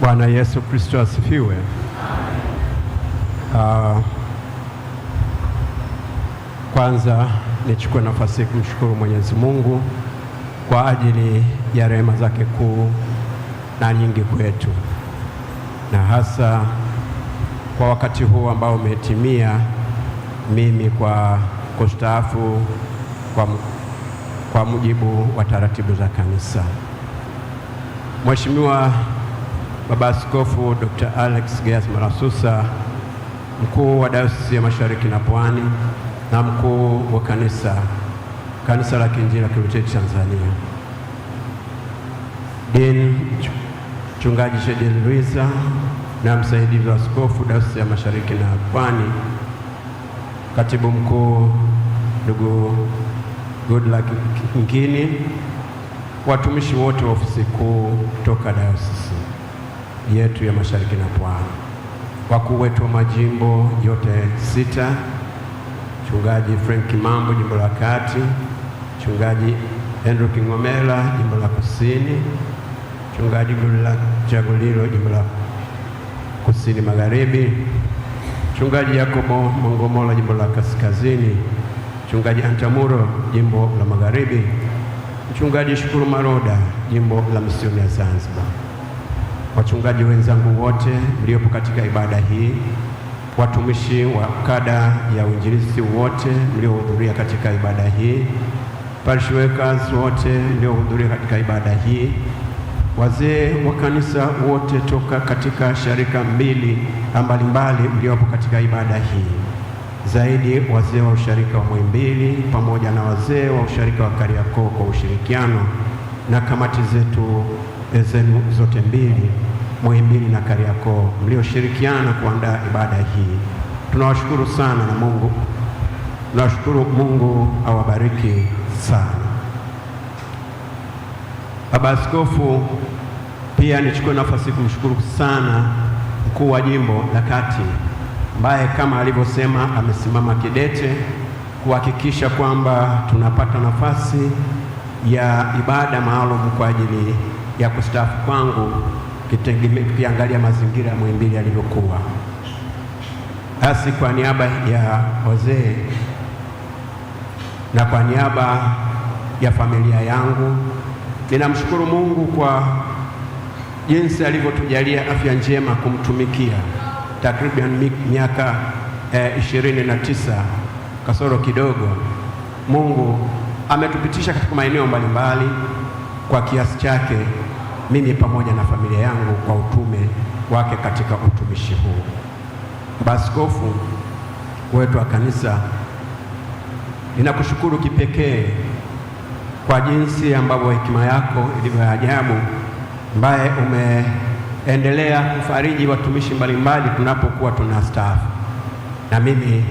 Bwana Yesu Kristo asifiwe. Kwanza nichukue nafasi hii kumshukuru Mwenyezi Mungu kwa ajili ya rehema zake kuu na nyingi kwetu, na hasa kwa wakati huu ambao umetimia mimi kwa kustaafu kwa mujibu wa taratibu za kanisa. Mheshimiwa Baba Askofu Dr. Alex Gaius Malasusa, mkuu wa Dayosisi ya Mashariki na Pwani na mkuu wa kanisa la Kiinjili la Kilutheri Tanzania, Dean Mchungaji Shedel Luiza na msaidizi wa askofu Dayosisi ya Mashariki na Pwani, katibu mkuu ndugu Goodluck Ngini, watumishi wote wa ofisi kuu toka dayosisi yetu ya Mashariki na Pwani, wakuu wetu wa majimbo yote 6, Mchungaji Frank Mambo jimbo la Kati, Mchungaji Andrew Kingomela jimbo la Kusini, Mchungaji Goodluck Chagulilo jimbo la Kusini Magharibi, Mchungaji Yakobo Mongomola jimbo la Kaskazini, Mchungaji Antamuro jimbo la Magharibi, Mchungaji Shukuru Maroda jimbo la Misioni ya Zanzibar, wachungaji wenzangu wote mliopo katika ibada hii, watumishi wa kada ya uinjilisti wote mliohudhuria katika ibada hii, parish workers wote mliohudhuria katika ibada hii, wazee wa kanisa wote toka katika sharika mbalimbali mliopo katika ibada hii, zaidi wazee wa usharika wa Muhimbili pamoja na wazee wa usharika wa Kariakoo kwa ushirikiano na kamati zetu zenu zote mbili, Muhimbili na Kariakoo, mlioshirikiana kuandaa ibada hii. Tunawashukuru sana na tunashukuru Mungu awabariki sana. Baba Askofu, pia nichukue nafasi kumshukuru sana mkuu wa jimbo la Kati ambaye kama alivyosema amesimama kidete kuhakikisha kwamba tunapata nafasi ya ibada maalum kwa ajili ya kustaafu kwangu, kiangalia mazingira ya Muhimbili yalivyokuwa. Basi kwa niaba ya wazee na kwa niaba ya familia yangu ninamshukuru Mungu kwa jinsi alivyotujalia afya njema kumtumikia takriban miaka 29 kasoro kidogo. Mungu ametupitisha katika maeneo mbalimbali kwa kiasi chake, mimi pamoja na familia yangu kwa utume wake katika utumishi huu. Baba Askofu wetu wa kanisa, ninakushukuru kipekee kwa jinsi ambavyo hekima yako ilivyo ajabu, ambaye umeendelea kufariji watumishi mbalimbali tunapokuwa tunastaafu. Na mimi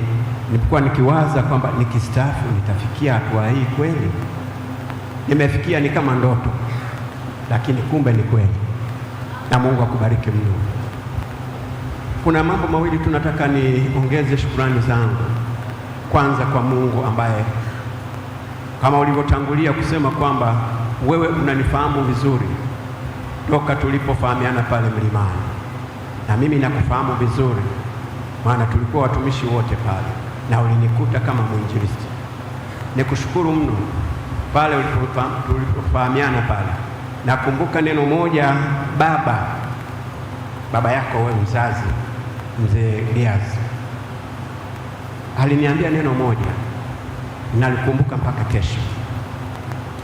nilikuwa nikiwaza kwamba nikistaafu nitafikia hatua hii kweli? Nimefikia ni kama ndoto, lakini kumbe ni kweli, na Mungu akubariki mno. Kuna mambo mawili tunataka niongeze shukrani zangu. Kwanza kwa Mungu ambaye kama ulivyotangulia kusema kwamba wewe unanifahamu vizuri toka tulipofahamiana pale mlimani, na mimi nakufahamu vizuri maana tulikuwa watumishi wote pale na ulinikuta kama mwinjilisti. Nikushukuru mno pale tulipofahamiana pale. Nakumbuka neno moja baba yako wewe mzazi, mzee Gaius, aliniambia neno moja nalikumbuka mpaka kesho.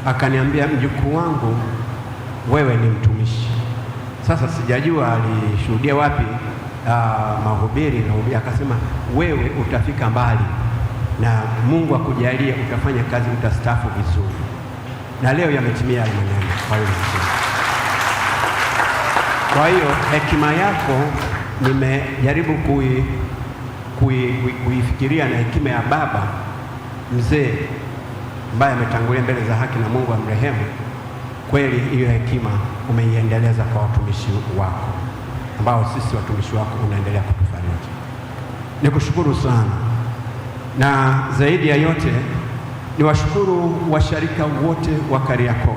Akaniambia, mjukuu wangu, wewe ni mtumishi. Sasa sijajua alishuhudia wapi mahubiri, na akasema wewe utafika mbali na Mungu akujalie utafanya kazi, utastaafu vizuri. Na leo yametimia hayo maneno. Kwa hiyo hekima yako nimejaribu kuifikiria na hekima ya baba mzee ambaye ametangulia mbele za haki na Mungu amrehemu. Kweli hiyo hekima umeiendeleza kwa watumishi wako ambao sisi watumishi wako unaendelea kutufariji. Nikushukuru sana, na zaidi ya yote niwashukuru washarika wote wa Kariakoo.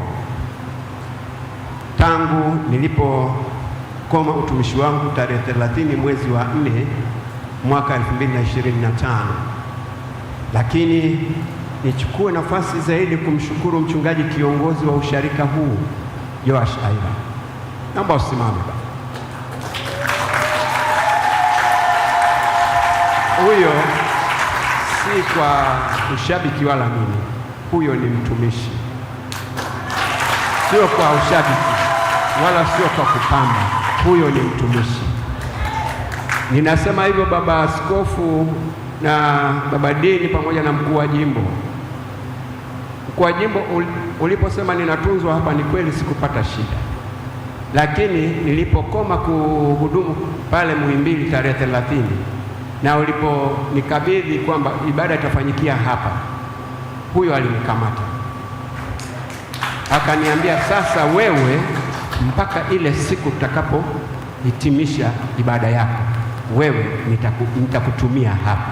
Tangu kukoma utumishi wangu tarehe 30 mwezi wa 4 mwaka 2025, lakini nichukue nafasi zaidi kumshukuru mchungaji kiongozi wa usharika huu Joash Aira. Naomba usimame. Huyo si kwa ushabiki wala nini, huyo ni mtumishi, sio kwa ushabiki wala sio kwa kupamba, huyo ni mtumishi. Ninasema hivyo baba askofu na baba dini pamoja na mkuu wa jimbo. Mkuu wa jimbo uliposema ninatunzwa hapa, ni kweli sikupata shida, lakini nilipokoma kuhudumu pale Muhimbili tarehe 30 na uliponikabidhi kwamba ibada itafanyikia hapa, huyo alinikamata akaniambia, sasa wewe mpaka ile siku tutakapohitimisha ibada yako, wewe nitakutumia hapa.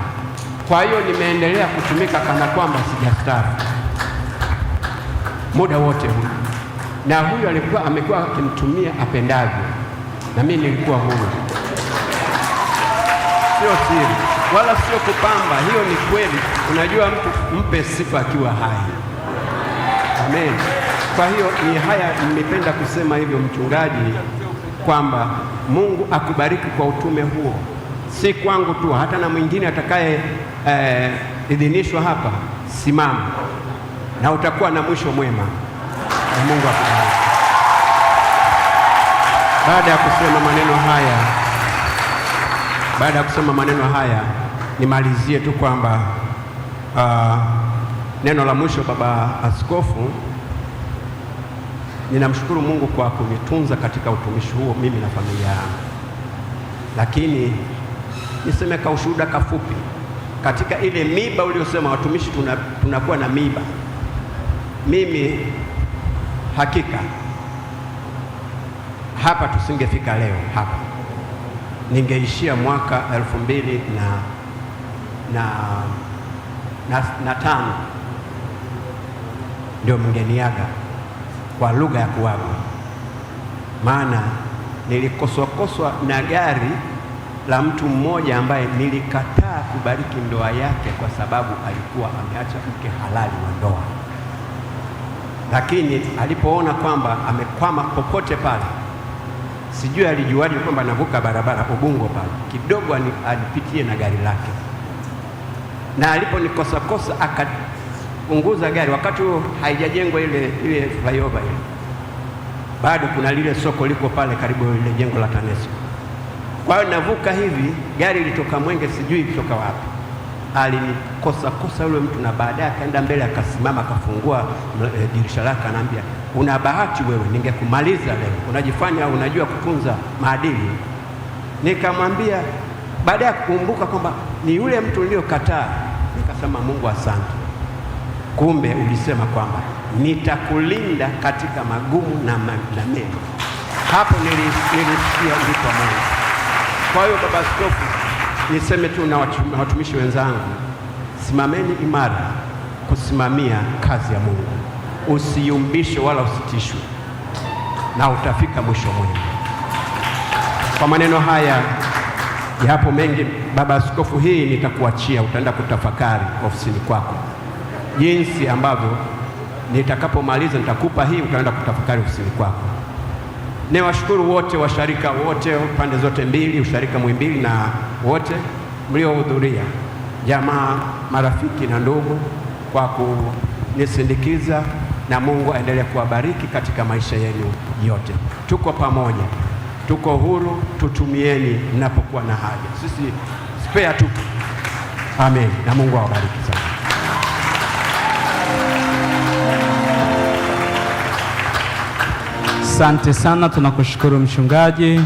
Kwa hiyo nimeendelea kutumika kana kwamba sijastaafu muda wote huu, na huyo amekuwa akimtumia apendavyo, na mimi nilikuwa huru. Sio siri wala sio kupamba, hiyo ni kweli. Unajua, mtu mpe sifa akiwa hai. Amen. Kwa hiyo ni haya nimependa kusema hivyo mchungaji, kwamba Mungu akubariki kwa utume huo, si kwangu tu, hata na mwingine atakaye idhinishwa hapa. Simama na utakuwa na mwisho mwema, na Mungu akubariki. Baada ya kusema maneno haya, nimalizie tu kwamba neno la mwisho, baba askofu, ninamshukuru Mungu kwa kunitunza katika utumishi huo, mimi na familia yangu. Lakini niseme ka ushuhuda kafupi katika ile miba uliosema watumishi tunakuwa na miba. Mimi hakika hapa tusingefika leo hapa, ningeishia mwaka 2005 ndio mngeniaga kwa lugha ya kuaga, maana nilikoswakoswa na gari la mtu mmoja ambaye nilikataa kubariki ndoa yake kwa sababu alikuwa ameacha mke halali wa ndoa. Lakini alipoona kwamba amekwama popote pale, sijui alijuaje kwamba navuka barabara Ubungo pale kidogo, alipitie na gari lake, na aliponikosa akapunguza gari. Wakati huo haijajengwa ile flyover ile, bado kuna lile soko liko pale karibu ile jengo la TANESCO. Kwa hiyo navuka hivi, gari litoka Mwenge, sijui kutoka wapi, alinikosa yule mtu, na baadaye akaenda mbele, akasimama, akafungua dirisha lake, ananiambia, una bahati wewe, ningekumaliza leo, unajifanya unajua kutunza maadili. Nikamwambia, baada ya kukumbuka kwamba ni yule mtu niliyokataa, nikasema, Mungu asante, kumbe ulisema kwamba nitakulinda katika magumu na mema. Hapo nilisikia ulipo Mungu. Kwa hiyo baba askofu, niseme tu na watumishi wenzangu, simameni imara kusimamia kazi ya Mungu, usiyumbishwe wala usitishwe, na utafika mwisho mwema. Kwa maneno haya, yapo mengi baba askofu, hii nitakuachia, utaenda kutafakari ofisini kwako, jinsi ambavyo nitakapomaliza nitakupa hii, utaenda kutafakari ofisini kwako. Niwashukuru wote washarika wote pande zote mbili, usharika Muhimbili na wote mliohudhuria, jamaa, marafiki na ndugu, kwa kunisindikiza, na Mungu aendelee kuwabariki katika maisha yenu yote. Tuko pamoja, tuko huru, tutumieni mnapokuwa na haja. Sisi spare tupo. Amen, na Mungu awabariki sana. Asante sana, tunakushukuru mchungaji.